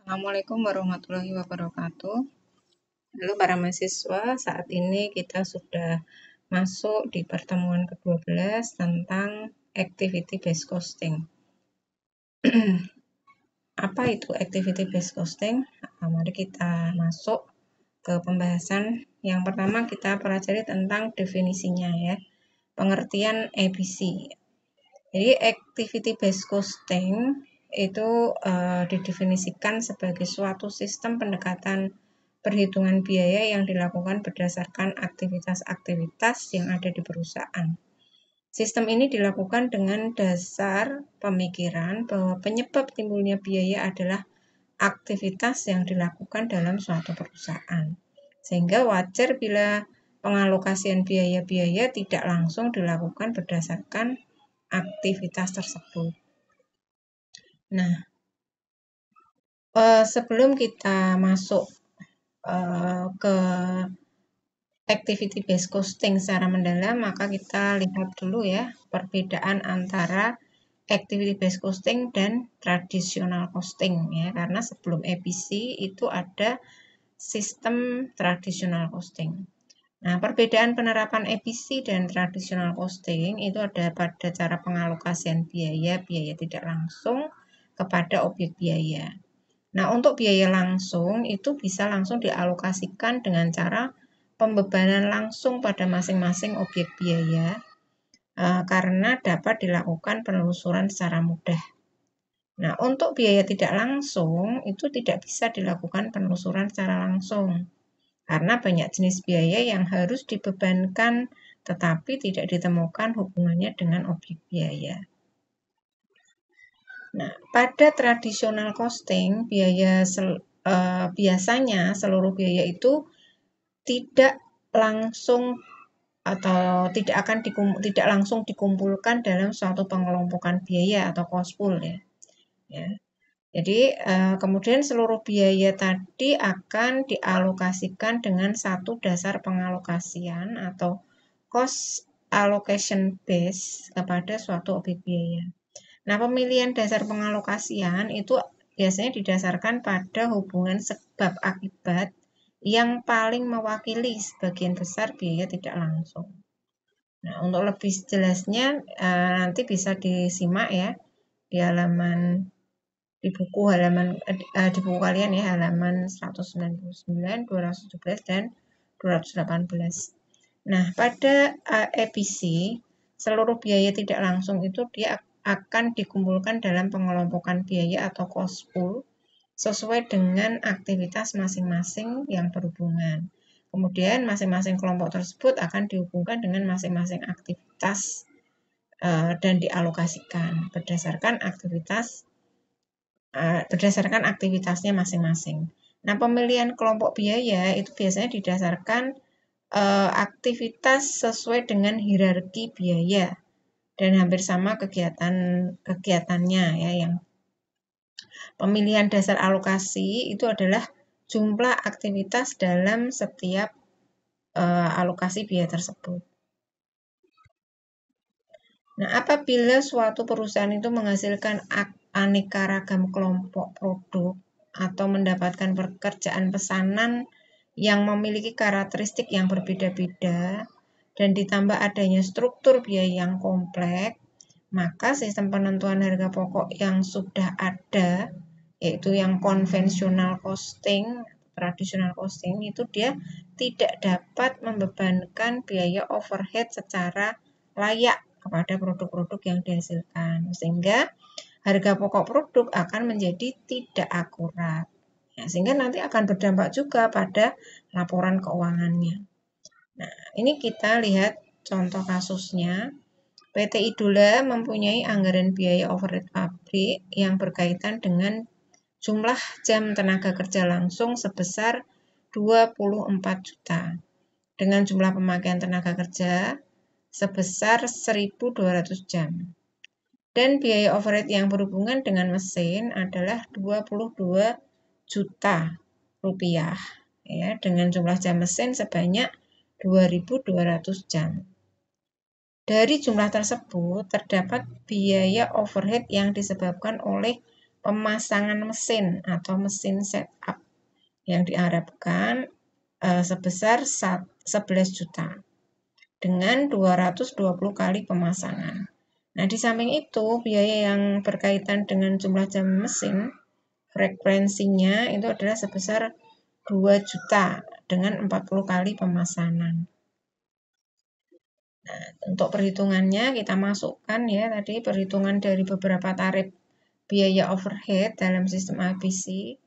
Assalamualaikum warahmatullahi wabarakatuh. Halo para mahasiswa, saat ini kita sudah masuk di pertemuan ke-12 tentang activity based costing. Apa itu activity based costing? Mari kita masuk ke pembahasan. Yang pertama kita pelajari tentang definisinya ya. Pengertian ABC. Jadi activity based costing itu didefinisikan sebagai suatu sistem pendekatan perhitungan biaya yang dilakukan berdasarkan aktivitas-aktivitas yang ada di perusahaan. Sistem ini dilakukan dengan dasar pemikiran bahwa penyebab timbulnya biaya adalah aktivitas yang dilakukan dalam suatu perusahaan. Sehingga wajar bila pengalokasian biaya-biaya tidak langsung dilakukan berdasarkan aktivitas tersebut. Nah, sebelum kita masuk ke activity based costing secara mendalam, maka kita lihat dulu ya perbedaan antara activity based costing dan traditional costing ya, karena sebelum ABC itu ada sistem traditional costing. Nah, perbedaan penerapan ABC dan traditional costing itu ada pada cara pengalokasian biaya tidak langsung kepada objek biaya. Nah, untuk biaya langsung itu bisa langsung dialokasikan dengan cara pembebanan langsung pada masing-masing objek biaya karena dapat dilakukan penelusuran secara mudah. Nah, untuk biaya tidak langsung itu tidak bisa dilakukan penelusuran secara langsung karena banyak jenis biaya yang harus dibebankan tetapi tidak ditemukan hubungannya dengan objek biaya. Nah, pada traditional costing, biasanya seluruh biaya itu tidak langsung atau tidak langsung dikumpulkan dalam suatu pengelompokan biaya atau cost pool ya. Jadi kemudian seluruh biaya tadi akan dialokasikan dengan satu dasar pengalokasian atau cost allocation base kepada suatu objek biaya. Nah, pemilihan dasar pengalokasian itu biasanya didasarkan pada hubungan sebab akibat yang paling mewakili sebagian besar biaya tidak langsung. Nah, untuk lebih jelasnya nanti bisa disimak ya di buku kalian ya, halaman 199, 217 dan 218. Nah, pada ABC seluruh biaya tidak langsung itu dia akan dikumpulkan dalam pengelompokan biaya atau cost pool sesuai dengan aktivitas masing-masing yang berhubungan. Kemudian masing-masing kelompok tersebut akan dihubungkan dengan masing-masing aktivitas dan dialokasikan berdasarkan aktivitasnya masing-masing. Nah, pemilihan kelompok biaya itu biasanya didasarkan aktivitas sesuai dengan hierarki biaya dan hampir sama kegiatannya ya. Yang pemilihan dasar alokasi itu adalah jumlah aktivitas dalam setiap alokasi biaya tersebut. Nah, apabila suatu perusahaan itu menghasilkan aneka ragam kelompok produk atau mendapatkan pekerjaan pesanan yang memiliki karakteristik yang berbeda-beda dan ditambah adanya struktur biaya yang kompleks, maka sistem penentuan harga pokok yang sudah ada, yaitu yang konvensional costing, traditional costing, itu dia tidak dapat membebankan biaya overhead secara layak kepada produk-produk yang dihasilkan, sehingga harga pokok produk akan menjadi tidak akurat. Ya, sehingga nanti akan berdampak juga pada laporan keuangannya. Nah, ini kita lihat contoh kasusnya. PT Idola mempunyai anggaran biaya overhead pabrik yang berkaitan dengan jumlah jam tenaga kerja langsung sebesar 24 juta dengan jumlah pemakaian tenaga kerja sebesar 1.200 jam. Dan biaya overhead yang berhubungan dengan mesin adalah 22 juta rupiah ya, dengan jumlah jam mesin sebanyak 2.200 jam. Dari jumlah tersebut terdapat biaya overhead yang disebabkan oleh pemasangan mesin atau mesin setup yang diharapkan sebesar 11 juta dengan 220 kali pemasangan. Nah, di samping itu, biaya yang berkaitan dengan jumlah jam mesin, frekuensinya itu adalah sebesar 2 juta dengan 40 kali pemasangan. Nah, untuk perhitungannya kita masukkan ya tadi perhitungan dari beberapa tarif biaya overhead dalam sistem ABC.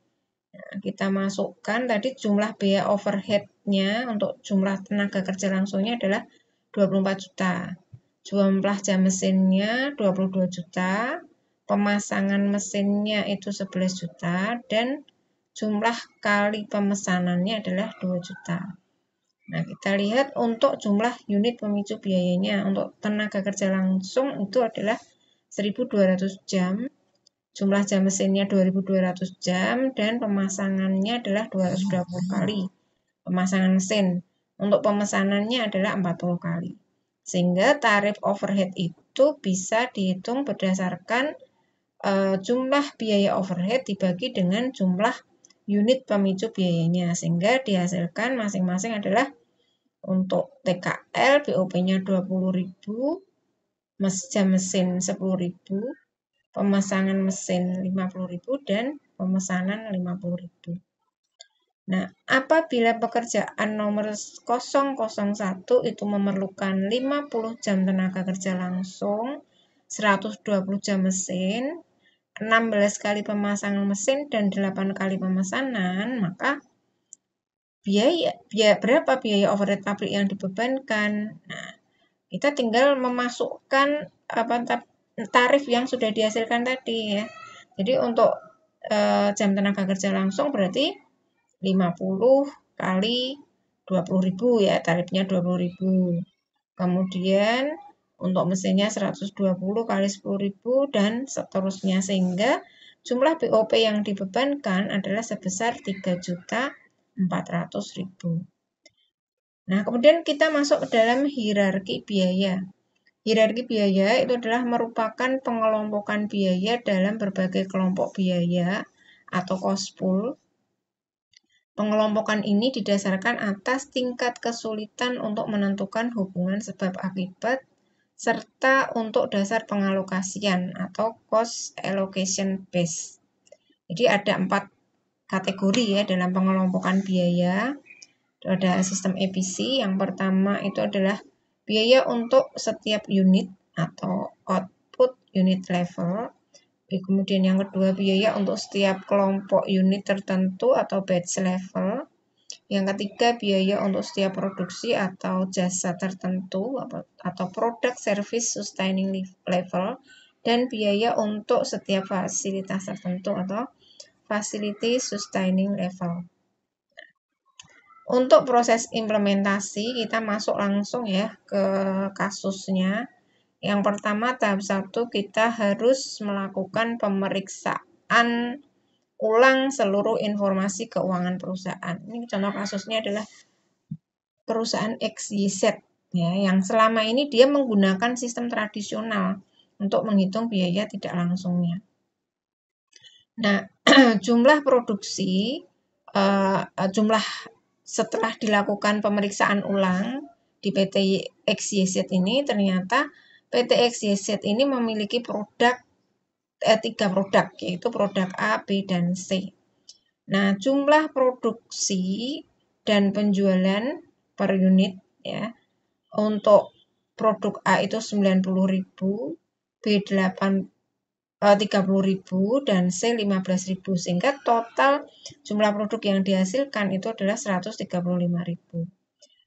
Nah, kita masukkan tadi jumlah biaya overhead-nya untuk jumlah tenaga kerja langsungnya adalah 24 juta. Jumlah jam mesinnya 22 juta, pemasangan mesinnya itu 11 juta, dan jumlah kali pemesanannya adalah 2 juta. Nah, kita lihat untuk jumlah unit pemicu biayanya untuk tenaga kerja langsung itu adalah 1.200 jam, jumlah jam mesinnya 2.200 jam, dan pemasangannya adalah 220 kali pemasangan mesin. Untuk pemesanannya adalah 40 kali. Sehingga tarif overhead itu bisa dihitung berdasarkan jumlah biaya overhead dibagi dengan jumlah unit pemicu biayanya. Sehingga dihasilkan masing-masing adalah untuk TKL, BOP-nya 20.000, jam mesin 10.000, pemasangan mesin 50.000, dan pemesanan 50.000. Nah, apabila pekerjaan nomor 001 itu memerlukan 50 jam tenaga kerja langsung, 120 jam mesin, 16 kali pemasangan mesin, dan 8 kali pemesanan, maka berapa biaya overhead pabrik yang dibebankan? Nah, kita tinggal memasukkan tarif yang sudah dihasilkan tadi ya. Jadi untuk jam tenaga kerja langsung berarti 50 kali 20.000 ya, tarifnya 20.000. Kemudian untuk mesinnya 120 kali 10.000 dan seterusnya, sehingga jumlah BOP yang dibebankan adalah sebesar 3.400.000. Nah, kemudian kita masuk ke dalam hierarki biaya. Hierarki biaya itu adalah merupakan pengelompokan biaya dalam berbagai kelompok biaya atau cost pool. Pengelompokan ini didasarkan atas tingkat kesulitan untuk menentukan hubungan sebab akibat serta untuk dasar pengalokasian atau cost allocation base. Jadi ada 4 kategori ya dalam pengelompokan biaya. Ada sistem ABC. Yang pertama itu adalah biaya untuk setiap unit atau output unit level. Kemudian yang kedua biaya untuk setiap kelompok unit tertentu atau batch level. Yang ketiga biaya untuk setiap produksi atau jasa tertentu atau product service sustaining level. Dan biaya untuk setiap fasilitas tertentu atau facility sustaining level. Untuk proses implementasi kita masuk langsung ya ke kasusnya. Yang pertama tahap 1 kita harus melakukan pemeriksaan ulang seluruh informasi keuangan perusahaan. Ini contoh kasusnya adalah perusahaan XYZ ya, yang selama ini dia menggunakan sistem tradisional untuk menghitung biaya tidak langsungnya. Nah, jumlah produksi, jumlah setelah dilakukan pemeriksaan ulang di PT XYZ ini, ternyata PT XYZ ini memiliki produk 3 produk, yaitu produk A, B, dan C. Nah, jumlah produksi dan penjualan per unit ya, untuk produk A itu 90.000, B 30.000 dan C 15.000, sehingga total jumlah produk yang dihasilkan itu adalah 135.000.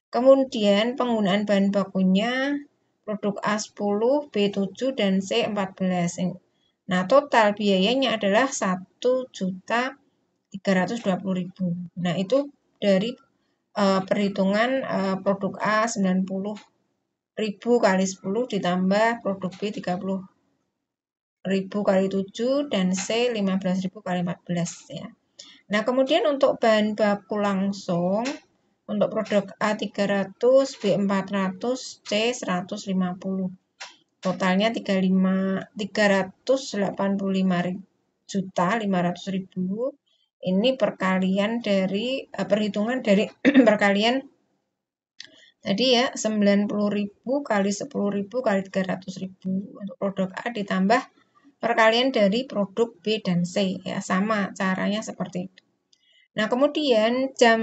Kemudian penggunaan bahan bakunya produk A 10, B 7 dan C 14. Nah, total biayanya adalah 1.320.000. Nah, itu dari perhitungan produk A 90.000 kali 10 ditambah produk B 30.000 kali 7 dan C 15.000 kali 14 ya. Nah, kemudian untuk bahan baku langsung untuk produk A 300, B 400, C 150. Totalnya 385.000 1.500.000. Ini perkalian dari perhitungan dari perkalian tadi ya, 90.000 kali 10.000 kali 300.000 untuk produk A ditambah perkalian dari produk B dan C ya, sama caranya seperti itu. Nah, kemudian jam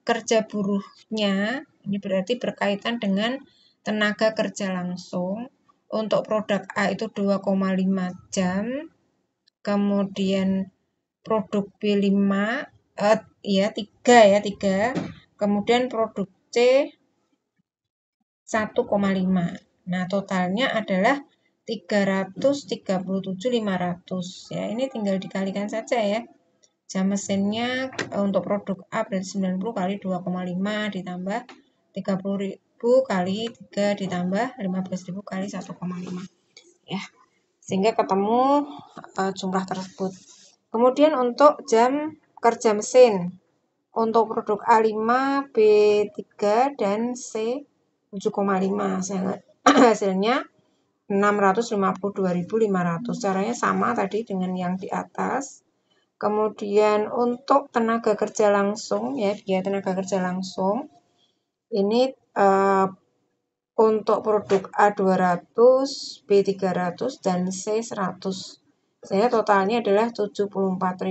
kerja buruhnya ini berarti berkaitan dengan tenaga kerja langsung. Untuk produk A itu 2,5 jam. Kemudian produk B 5 ya 3. Kemudian produk C 1,5. Nah, totalnya adalah 337.500 ya. Ini tinggal dikalikan saja ya. Jam mesinnya untuk produk A berarti 90 kali 2,5 ditambah 30.000 kali 3 ditambah 15.000 kali 1,5 ya. Sehingga ketemu jumlah tersebut. Kemudian untuk jam kerja mesin untuk produk A5, B3 dan C 7,5 hasilnya 652.500. Caranya sama tadi dengan yang di atas. Kemudian untuk tenaga kerja langsung ya, biaya tenaga kerja langsung ini untuk produk A200, B300 dan C100. Sehingga totalnya adalah 74.250.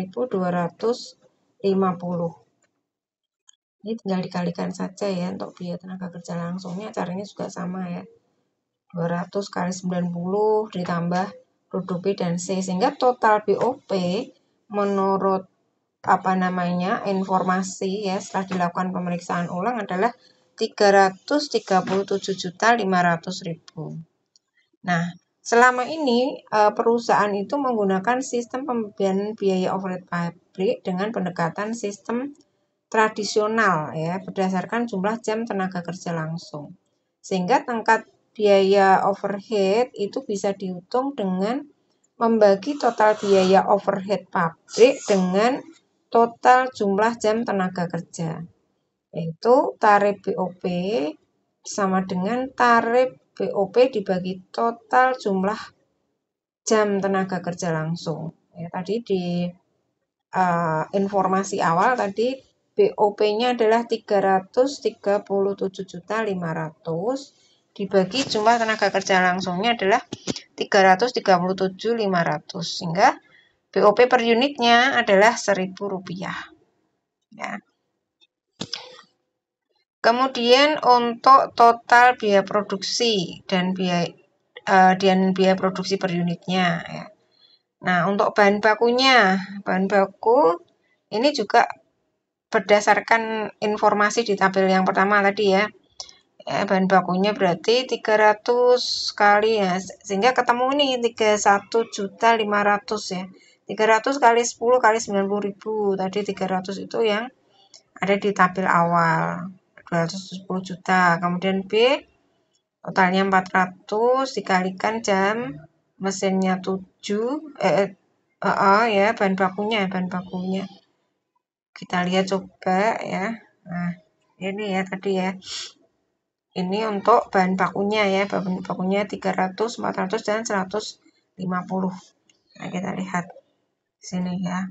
Ini tinggal dikalikan saja ya untuk biaya tenaga kerja langsungnya, caranya juga sama ya. 200 kali 90 ditambah produk B dan C, sehingga total BOP menurut informasi ya setelah dilakukan pemeriksaan ulang adalah 337.500.000. Nah, selama ini perusahaan itu menggunakan sistem pembiayaan biaya overhead pabrik dengan pendekatan sistem tradisional ya, berdasarkan jumlah jam tenaga kerja langsung. Sehingga tingkat biaya overhead itu bisa dihitung dengan membagi total biaya overhead pabrik dengan total jumlah jam tenaga kerja. Yaitu tarif BOP sama dengan tarif BOP dibagi total jumlah jam tenaga kerja langsung. Ya, tadi di informasi awal tadi BOP-nya adalah 337.500 dibagi jumlah tenaga kerja langsungnya adalah 337.500, sehingga BOP per unitnya adalah Rp1.000 ya. Kemudian untuk total biaya produksi dan biaya produksi per unitnya ya. Nah, untuk bahan baku ini juga berdasarkan informasi di tabel yang pertama tadi ya. Bahan bakunya berarti 300 kali ya, sehingga ketemu nih 31.500 ya. 300 kali 10 kali 90.000. Tadi 300 itu yang ada di tabel awal. 210 juta. Kemudian B totalnya 400 dikalikan jam mesinnya 7 ya, bahan bakunya. Kita lihat coba ya. Nah, ini ya tadi ya. Ini untuk bahan bakunya ya. Bahan bakunya 300, 400 dan 150. Nah, kita lihat sini ya.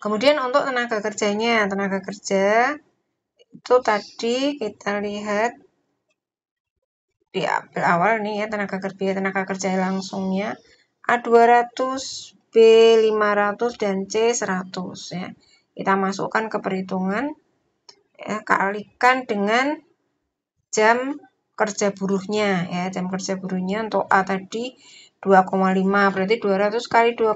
Kemudian untuk tenaga kerjanya, tenaga kerja itu tadi kita lihat di awal nih ya, tenaga kerja langsungnya A200, B500 dan C100 ya. Kita masukkan ke perhitungan ya, kalikan dengan jam kerja buruhnya ya. Jam kerja buruhnya untuk A tadi 2,5 berarti 200 kali 2,5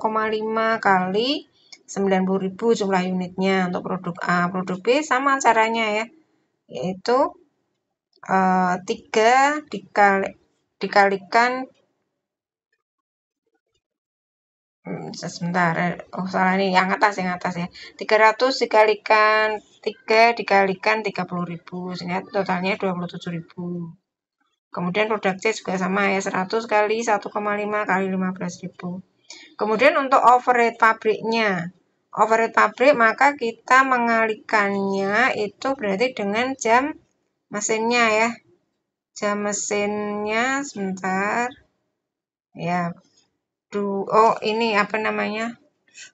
kali 90.000 jumlah unitnya untuk produk A. Produk B sama caranya ya, yaitu 3 dikalikan sebentar, salah nih, yang atas ya. 300 dikalikan 3 dikalikan 30.000 sehingga totalnya 27.000. Kemudian produk C juga sama ya, 100 kali 1,5 kali 15.000. Kemudian untuk overhead pabriknya, maka kita mengalikannya itu berarti dengan jam mesinnya ya. Jam mesinnya sebentar ya, ini apa namanya,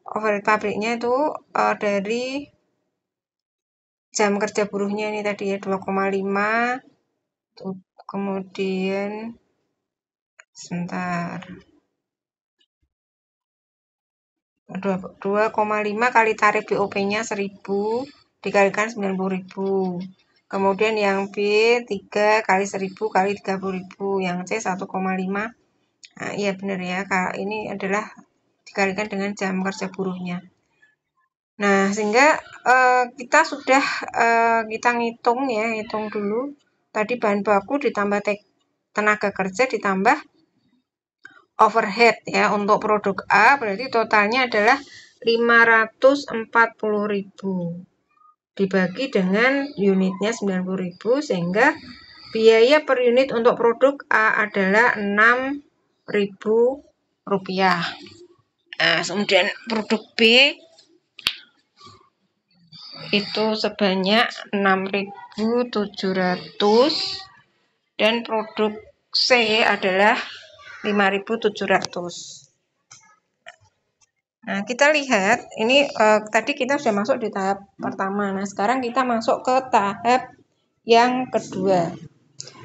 overhead pabriknya itu dari jam kerja buruhnya ini tadi ya 2,5, kemudian sebentar, 2,5 kali tarif BOP-nya 1000 dikalikan 90.000. Kemudian yang B 3 kali 1000 kali 30.000, yang C 1,5. Nah, iya benar ya, Kak. Ini adalah dikalikan dengan jam kerja buruhnya. Nah, sehingga kita sudah kita ngitung ya, hitung dulu. Tadi bahan baku ditambah tenaga kerja ditambah overhead ya. Untuk produk A berarti totalnya adalah 540.000. Dibagi dengan unitnya 90.000 sehingga biaya per unit untuk produk A adalah 6.000 rupiah. Nah, kemudian produk B itu sebanyak 6.700 dan produk C adalah 5.700. Nah, kita lihat ini tadi kita sudah masuk di tahap pertama. Nah, sekarang kita masuk ke tahap yang kedua.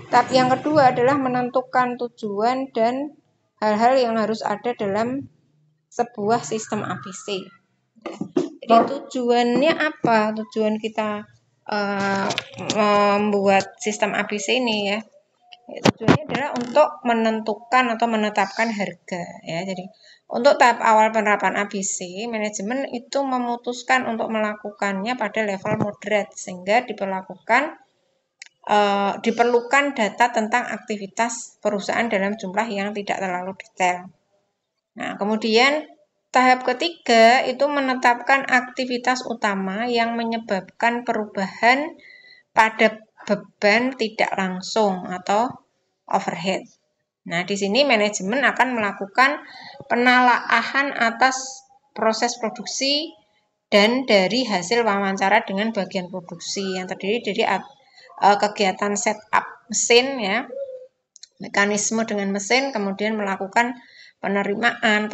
Tahap yang kedua adalah menentukan tujuan dan hal-hal yang harus ada dalam sebuah sistem APC. Jadi tujuannya apa? Tujuan kita membuat sistem APC ini ya. Tujuannya adalah untuk menentukan atau menetapkan harga ya. Jadi untuk tahap awal penerapan ABC, manajemen itu memutuskan untuk melakukannya pada level moderate sehingga diperlukan data tentang aktivitas perusahaan dalam jumlah yang tidak terlalu detail. Nah, kemudian tahap ketiga itu menetapkan aktivitas utama yang menyebabkan perubahan pada beban tidak langsung atau overhead. Nah, di sini manajemen akan melakukan penelaahan atas proses produksi dan dari hasil wawancara dengan bagian produksi yang terdiri dari kegiatan setup mesin ya, mekanisme dengan mesin, kemudian melakukan penerimaan,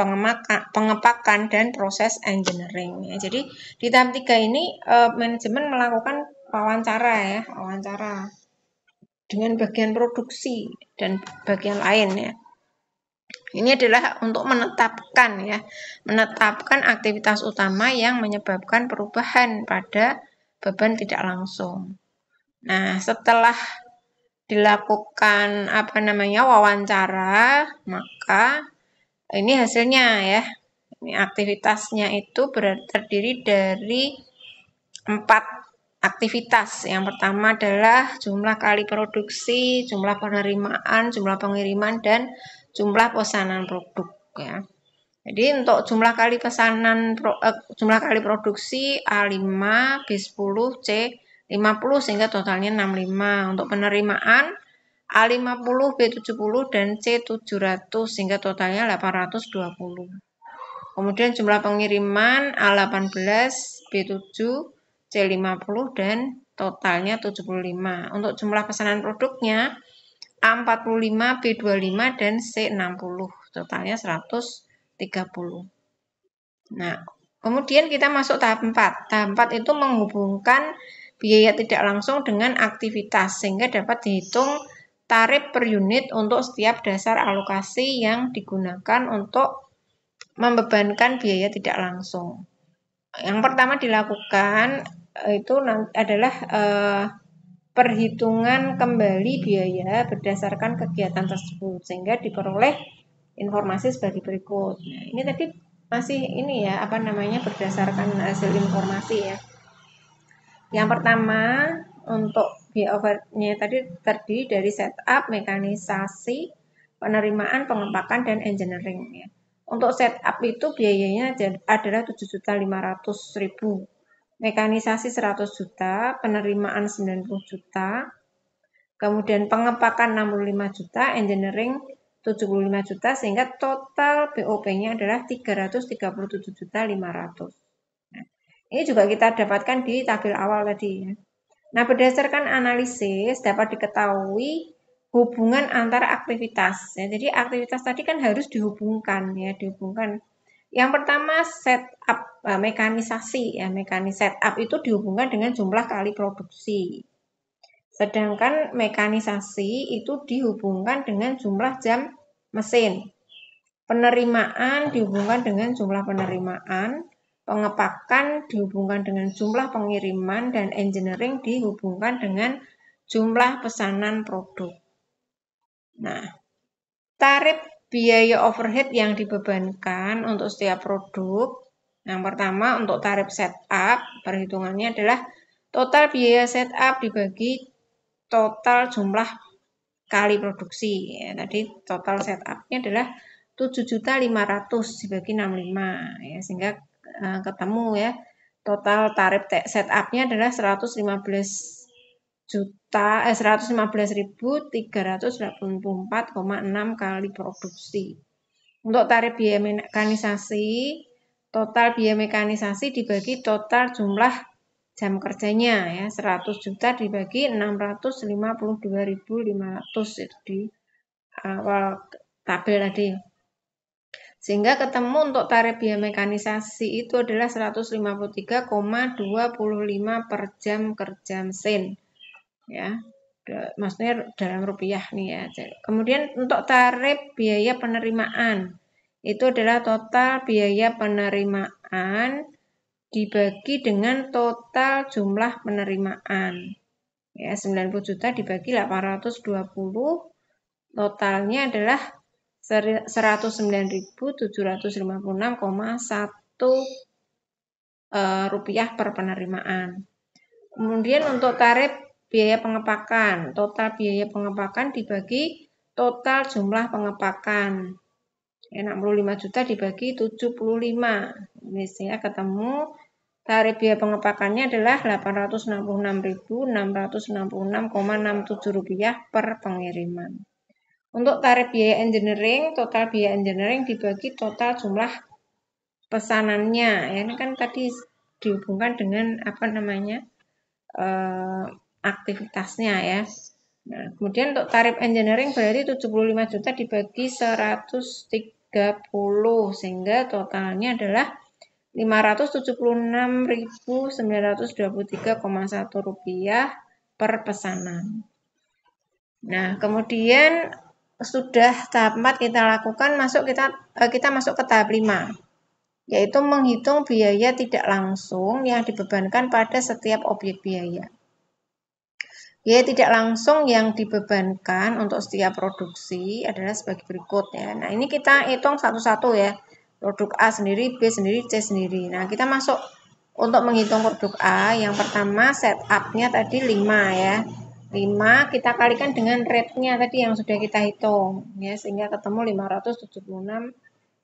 pengepakan, dan proses engineering. Ya. Jadi di tahap 3 ini manajemen melakukan wawancara dengan bagian produksi dan bagian lain ya. Ini adalah untuk menetapkan aktivitas utama yang menyebabkan perubahan pada beban tidak langsung. Nah, setelah dilakukan wawancara, maka ini hasilnya ya. Ini aktivitasnya itu terdiri dari 4 aktivitas. Yang pertama adalah jumlah kali produksi, jumlah penerimaan, jumlah pengiriman, dan jumlah pesanan produk ya. Jadi untuk jumlah kali produksi A5, B10, C50 sehingga totalnya 65. Untuk penerimaan A50, B70 dan C700 sehingga totalnya 820. Kemudian jumlah pengiriman A18, B7, C50 dan totalnya 75. Untuk jumlah pesanan produknya A45, B25 dan C60 totalnya 130. Nah, kemudian kita masuk tahap 4. Tahap 4 itu menghubungkan biaya tidak langsung dengan aktivitas sehingga dapat dihitung tarif per unit untuk setiap dasar alokasi yang digunakan untuk membebankan biaya tidak langsung. Yang pertama dilakukan itu adalah perhitungan kembali biaya berdasarkan kegiatan tersebut sehingga diperoleh informasi sebagai berikut. Nah, ini tadi masih berdasarkan hasil informasi ya. Yang pertama untuk biaya overhead-nya tadi terdiri dari setup, mekanisasi, penerimaan, pengepakan dan engineering ya. Untuk setup itu biayanya adalah 7.500.000. Mekanisasi 100 juta, penerimaan 90 juta, kemudian pengepakan 65 juta, engineering 75 juta, sehingga total BOP-nya adalah 337.500. Nah, ini juga kita dapatkan di tabel awal tadi ya. Nah, berdasarkan analisis dapat diketahui hubungan antara aktivitas. Ya, jadi aktivitas tadi kan harus dihubungkan ya, dihubungkan. Yang pertama setup, mekanisasi ya, setup itu dihubungkan dengan jumlah kali produksi. Sedangkan mekanisasi itu dihubungkan dengan jumlah jam mesin. Penerimaan dihubungkan dengan jumlah penerimaan, pengepakan dihubungkan dengan jumlah pengiriman, dan engineering dihubungkan dengan jumlah pesanan produk. Nah, tarif biaya overhead yang dibebankan untuk setiap produk. Yang pertama untuk tarif setup, perhitungannya adalah total biaya setup dibagi total jumlah kali produksi. Ya, tadi total setupnya adalah 7.500.000 dibagi 65 ya, sehingga ketemu ya total tarif setupnya adalah 115.384,6 kali produksi. Untuk tarif biaya mekanisasi, total biaya mekanisasi dibagi total jumlah jam kerjanya ya, 100 juta dibagi 652.500 itu di awal tabel tadi. Sehingga ketemu untuk tarif biaya mekanisasi itu adalah 153,25 per jam kerja mesin. Ya. Maksudnya dalam rupiah nih ya. Kemudian untuk tarif biaya penerimaan itu adalah total biaya penerimaan dibagi dengan total jumlah penerimaan. Ya, 90 juta dibagi 820, totalnya adalah 109.756,1 rupiah per penerimaan. Kemudian untuk tarif biaya pengepakan, total biaya pengepakan dibagi total jumlah pengepakan. 65 juta dibagi 75. Ini saya ketemu tarif biaya pengepakannya adalah 866.666,67 rupiah per pengiriman. Untuk tarif biaya engineering, total biaya engineering dibagi total jumlah pesanannya. Ya, ini kan tadi dihubungkan dengan aktivitasnya ya. Nah, kemudian untuk tarif engineering berarti 75 juta dibagi 130 sehingga totalnya adalah 576.923,1 rupiah per pesanan. Nah, kemudian sudah tahap 4 kita lakukan, kita masuk ke tahap 5, yaitu menghitung biaya tidak langsung yang dibebankan pada setiap objek biaya. Biaya tidak langsung yang dibebankan untuk setiap produksi adalah sebagai berikut ya. Nah, ini kita hitung satu-satu ya. Produk A sendiri, B sendiri, C sendiri. Nah, kita masuk untuk menghitung produk A. Yang pertama setup-nya tadi 5 ya. 5 kita kalikan dengan rate-nya tadi yang sudah kita hitung ya, sehingga ketemu 576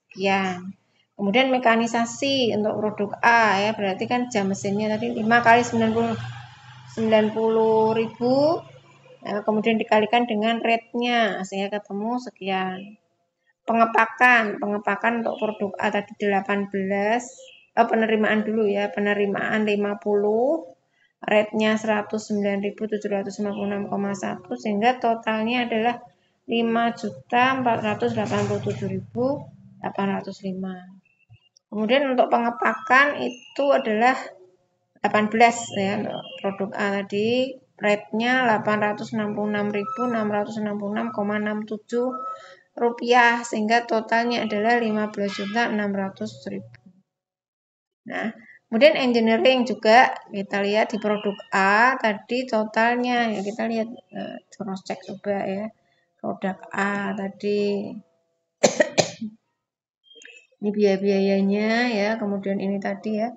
sekian. Kemudian mekanisasi untuk produk A ya, berarti kan jam mesinnya tadi 5 kali 90.000, nah, kemudian dikalikan dengan rate-nya sehingga ketemu sekian. Pengepakan untuk produk A tadi 18, penerimaan dulu ya, penerimaan 50, rate-nya 109.756,1 sehingga totalnya adalah 5.487.805. Kemudian untuk pengepakan itu adalah 18 ya, untuk produk A tadi rate-nya 866.666,67 rupiah sehingga totalnya adalah 15.600.000. Nah, kemudian engineering juga kita lihat di produk A tadi totalnya ya, kita lihat cross check coba ya. Produk A tadi ini biaya-biayanya ya, kemudian ini tadi ya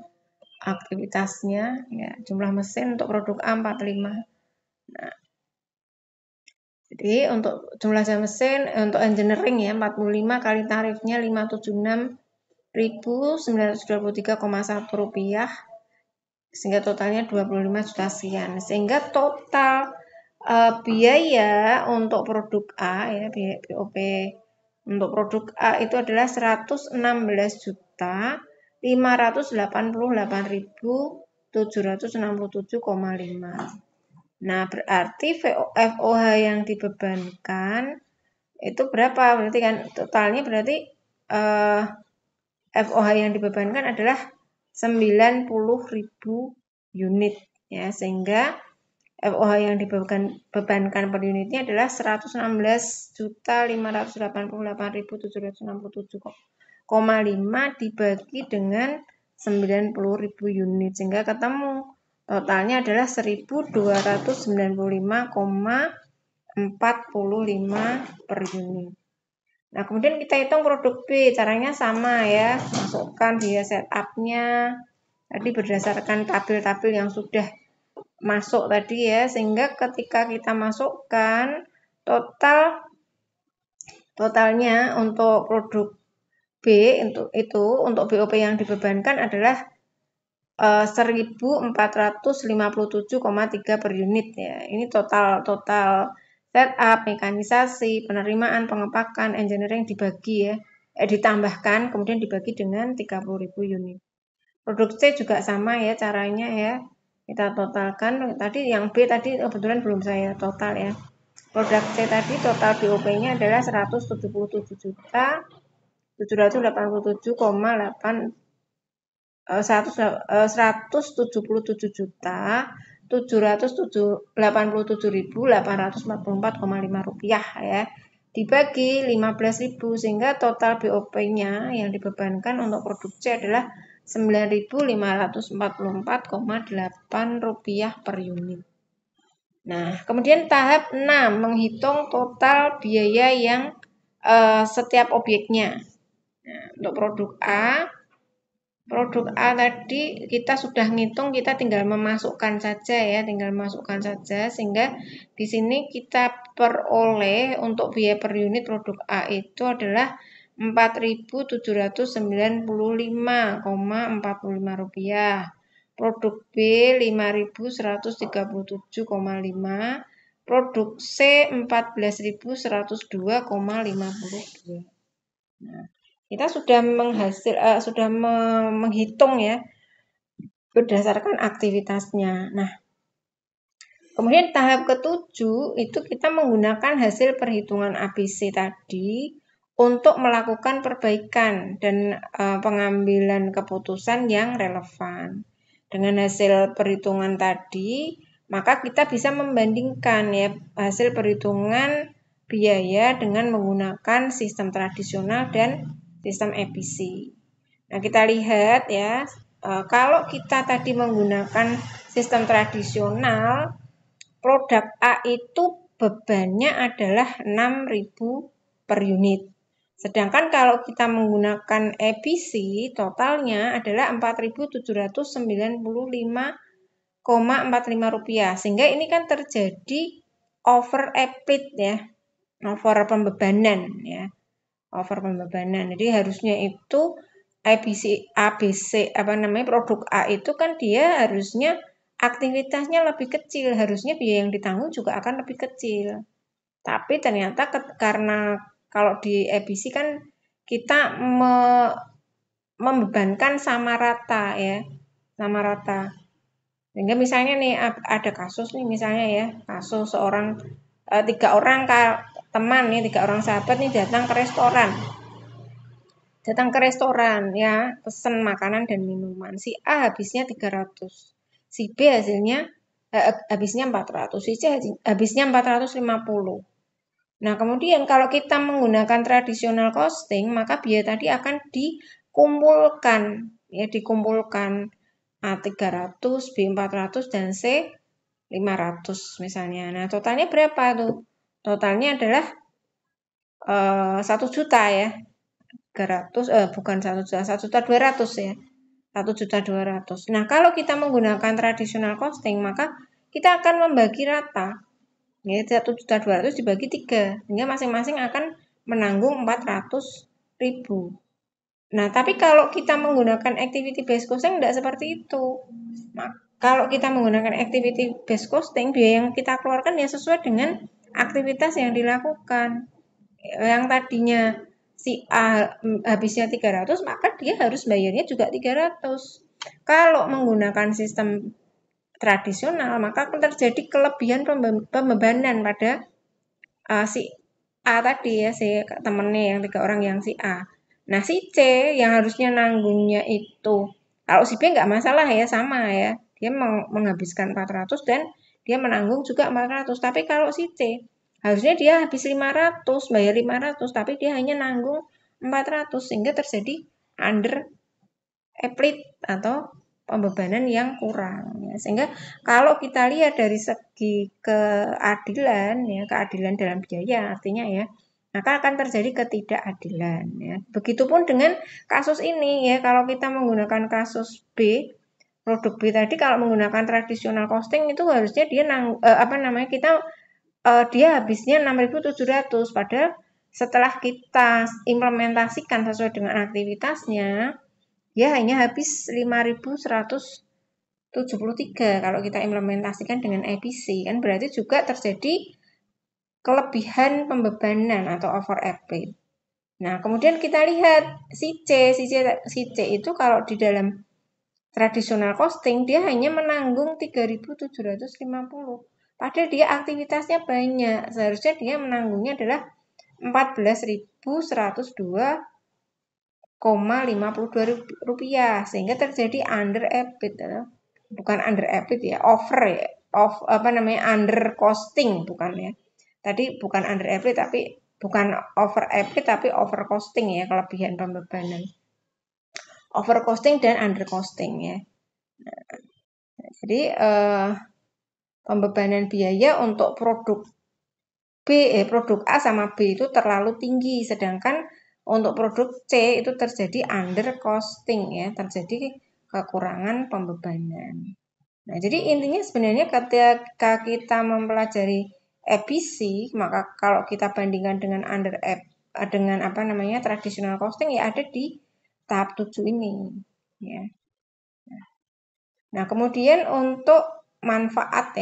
aktivitasnya ya, jumlah mesin untuk produk A 45. Nah, jadi untuk jumlah jam mesin untuk engineering ya 45 kali tarifnya 576.923,1 rupiah sehingga totalnya 25 juta sekian. Sehingga total biaya untuk produk A ya, biaya BOP untuk produk A itu adalah 116.588.767,5. Nah, berarti FOH yang dibebankan itu berapa? Berarti kan totalnya berarti FOH yang dibebankan adalah 90.000 unit ya, sehingga FOH yang dibebankan per unitnya adalah 116.588.767,5 dibagi dengan 90.000 unit, sehingga ketemu totalnya adalah 1.295,45 per unit. Nah, kemudian kita hitung produk B, caranya sama ya, masukkan biaya setupnya tadi berdasarkan tabel-tabel yang sudah masuk tadi ya, sehingga ketika kita masukkan totalnya untuk produk B untuk BOP yang dibebankan adalah 1.457,3 per unit ya. Ini total setup, mekanisasi, penerimaan, pengepakan, engineering dibagi ya, ditambahkan kemudian dibagi dengan 30.000 unit. Produk C juga sama ya caranya ya. Kita totalkan, tadi yang B tadi kebetulan belum saya total ya. Produk C tadi total BOP-nya adalah 177,877,787.847.844,5 rupiah ya, dibagi 15.000 sehingga total BOP-nya yang dibebankan untuk produk C adalah 9.544,8 rupiah per unit. Nah, kemudian tahap 6 menghitung total biaya yang setiap objeknya. Nah, untuk produk A tadi kita sudah ngitung, kita tinggal memasukkan saja ya, sehingga di sini kita peroleh untuk biaya per unit produk A itu adalah 4.795,45 rupiah. Produk B 5.137,5, produk C 14.102,52. Nah, kita sudah menghitung ya berdasarkan aktivitasnya. Nah, kemudian tahap ketujuh itu kita menggunakan hasil perhitungan ABC tadi untuk melakukan perbaikan dan pengambilan keputusan yang relevan. Dengan hasil perhitungan tadi, maka kita bisa membandingkan ya hasil perhitungan biaya dengan menggunakan sistem tradisional dan sistem ABC. Nah, kita lihat ya, kalau kita tadi menggunakan sistem tradisional, produk A itu bebannya adalah 6.000 per unit. Sedangkan kalau kita menggunakan ABC, totalnya adalah 4.795,45 rupiah. Sehingga ini kan terjadi over applit ya, over pembebanan ya, over pembebanan. Jadi harusnya itu ABC produk A itu kan dia harusnya aktivitasnya lebih kecil, harusnya biaya yang ditanggung juga akan lebih kecil. Tapi ternyata karena kalau di ABC kan kita membebankan sama rata ya, sama rata. Sehingga misalnya nih ada kasus nih misalnya ya, kasus seorang 3 orang teman nih, 3 orang sahabat nih datang ke restoran ya, pesen makanan dan minuman. Si A habisnya 300, si B habisnya 400, si C habisnya 450. Nah, kemudian kalau kita menggunakan traditional costing, maka biaya tadi akan dikumpulkan ya, A 300, B 400 dan C 500 misalnya. Nah, totalnya berapa tuh? Totalnya adalah 1 juta ya. 300 bukan 1 juta, 1.200.000 ya. 1.200.000. Nah, kalau kita menggunakan traditional costing, maka kita akan membagi rata. Ya, 1.200.000 dibagi 3, sehingga masing-masing akan menanggung 400.000. Nah, tapi kalau kita menggunakan activity based costing tidak seperti itu. Nah, kalau kita menggunakan activity based costing, biaya yang kita keluarkan ya sesuai dengan aktivitas yang dilakukan. Yang tadinya si A habisnya 300, maka dia harus bayarnya juga 300. Kalau menggunakan sistem tradisional, maka akan terjadi kelebihan pembebanan pada si A tadi ya, si temennya yang 3 orang yang si A. Nah, si C yang harusnya nanggungnya itu, kalau si B nggak masalah ya, sama ya. Dia menghabiskan 400 dan dia menanggung juga 400. Tapi kalau si C, harusnya dia habis 500, bayar 500, tapi dia hanya nanggung 400, sehingga terjadi under applit atau pembebanan yang kurang ya. Sehingga kalau kita lihat dari segi keadilan ya, keadilan dalam biaya artinya ya, maka akan terjadi ketidakadilan ya. Begitupun dengan kasus ini ya, kalau kita menggunakan kasus B, produk B tadi kalau menggunakan traditional costing itu harusnya dia dia habisnya 6.700, padahal setelah kita implementasikan sesuai dengan aktivitasnya dia hanya habis 5.173 kalau kita implementasikan dengan EBC, kan berarti juga terjadi kelebihan pembebanan atau over applit. Nah, kemudian kita lihat si C itu kalau di dalam traditional costing dia hanya menanggung 3.750. Padahal dia aktivitasnya banyak. Seharusnya dia menanggungnya adalah 14.102,52 rupiah, sehingga terjadi under applit, bukan under applit ya, under costing, bukan ya. Tadi bukan under applit tapi bukan over applit tapi over costing ya, kelebihan pembebanan. Over costing dan under costing ya. Jadi pembebanan biaya untuk produk A sama B itu terlalu tinggi, sedangkan untuk produk C itu terjadi under costing ya, terjadi kekurangan pembebanan. Nah, jadi intinya sebenarnya ketika kita mempelajari EBC, maka kalau kita bandingkan dengan traditional costing ya ada di tahap 7 ini ya. Nah, kemudian untuk manfaat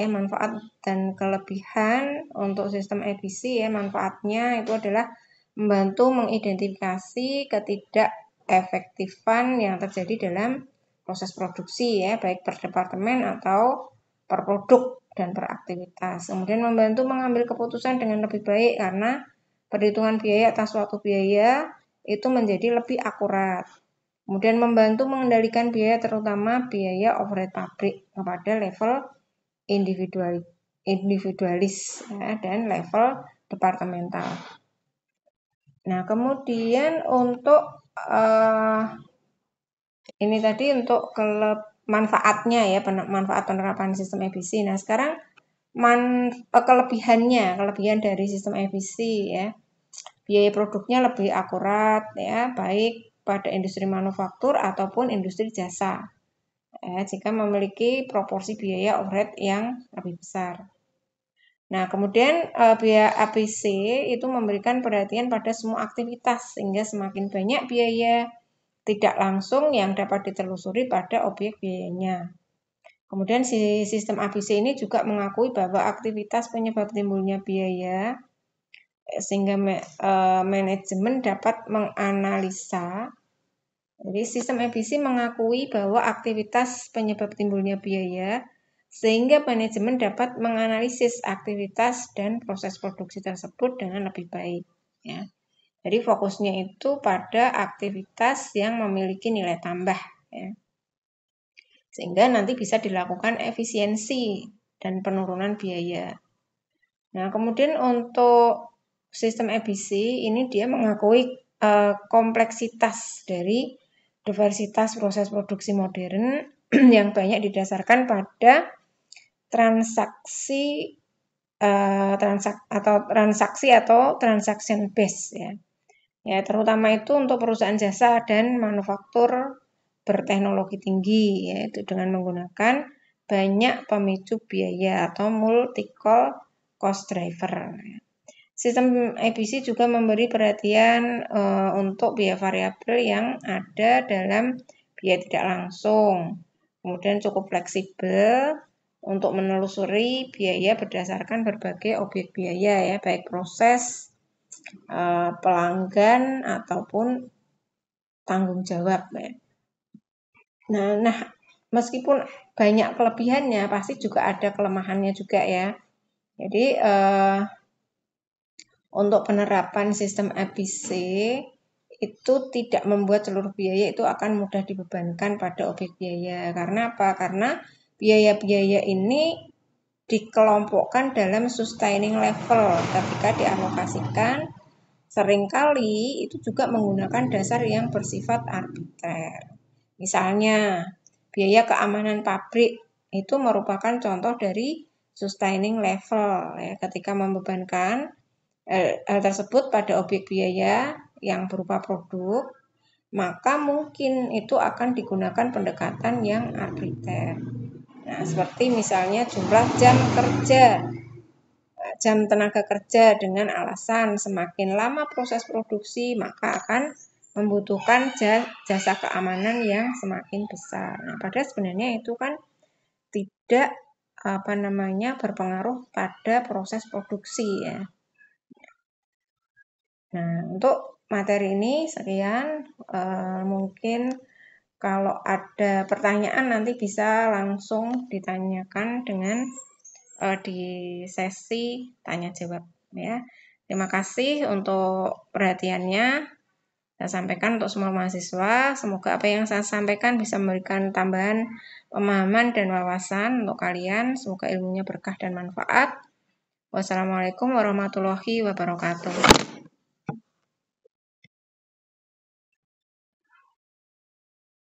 dan kelebihan untuk sistem EBC ya, manfaatnya itu adalah membantu mengidentifikasi ketidakefektifan yang terjadi dalam proses produksi ya, baik per departemen atau per produk dan per aktivitas. Kemudian membantu mengambil keputusan dengan lebih baik karena perhitungan biaya atas suatu biaya itu menjadi lebih akurat. Kemudian membantu mengendalikan biaya terutama biaya overhead pabrik kepada level individualis ya, dan level departemental. Nah, kemudian untuk ini tadi untuk manfaatnya ya, manfaat penerapan sistem EBC. Nah, sekarang kelebihan dari sistem EBC ya. Biaya produknya lebih akurat ya, baik pada industri manufaktur ataupun industri jasa jika memiliki proporsi biaya overhead yang lebih besar. Nah, kemudian biaya ABC itu memberikan perhatian pada semua aktivitas sehingga semakin banyak biaya tidak langsung yang dapat ditelusuri pada objek biayanya. Kemudian si sistem ABC ini juga mengakui bahwa aktivitas penyebab timbulnya biaya sehingga manajemen dapat menganalisa. Jadi sistem EBC mengakui bahwa aktivitas penyebab timbulnya biaya sehingga manajemen dapat menganalisis aktivitas dan proses produksi tersebut dengan lebih baik ya. Jadi fokusnya itu pada aktivitas yang memiliki nilai tambah ya. Sehingga nanti bisa dilakukan efisiensi dan penurunan biaya. Nah, kemudian untuk sistem EBC ini dia mengakui kompleksitas dari diversitas proses produksi modern yang banyak didasarkan pada transaksi atau transaction base ya. Ya, terutama itu untuk perusahaan jasa dan manufaktur berteknologi tinggi yaitu dengan menggunakan banyak pemicu biaya atau multiple cost driver. Sistem EBC juga memberi perhatian untuk biaya variabel yang ada dalam biaya tidak langsung. Kemudian cukup fleksibel untuk menelusuri biaya berdasarkan berbagai objek biaya ya, baik proses, pelanggan ataupun tanggung jawab ya. Nah, meskipun banyak kelebihannya, pasti juga ada kelemahannya juga ya. Jadi untuk penerapan sistem ABC itu tidak membuat seluruh biaya itu akan mudah dibebankan pada objek biaya. Karena apa? Karena biaya-biaya ini dikelompokkan dalam sustaining level ketika dialokasikan. Seringkali itu juga menggunakan dasar yang bersifat arbiter. Misalnya, biaya keamanan pabrik itu merupakan contoh dari sustaining level ya, ketika membebankan hal tersebut pada objek biaya yang berupa produk, maka mungkin itu akan digunakan pendekatan yang arbiter. Nah, seperti misalnya jumlah jam kerja, jam tenaga kerja dengan alasan semakin lama proses produksi maka akan membutuhkan jasa keamanan yang semakin besar. Nah, padahal sebenarnya itu kan tidak berpengaruh pada proses produksi ya. Nah, untuk materi ini sekian. Mungkin kalau ada pertanyaan nanti bisa langsung ditanyakan dengan di sesi tanya jawab ya. Terima kasih untuk perhatiannya. Saya sampaikan untuk semua mahasiswa. Semoga apa yang saya sampaikan bisa memberikan tambahan pemahaman dan wawasan untuk kalian. Semoga ilmunya berkah dan manfaat. Wassalamualaikum warahmatullahi wabarakatuh.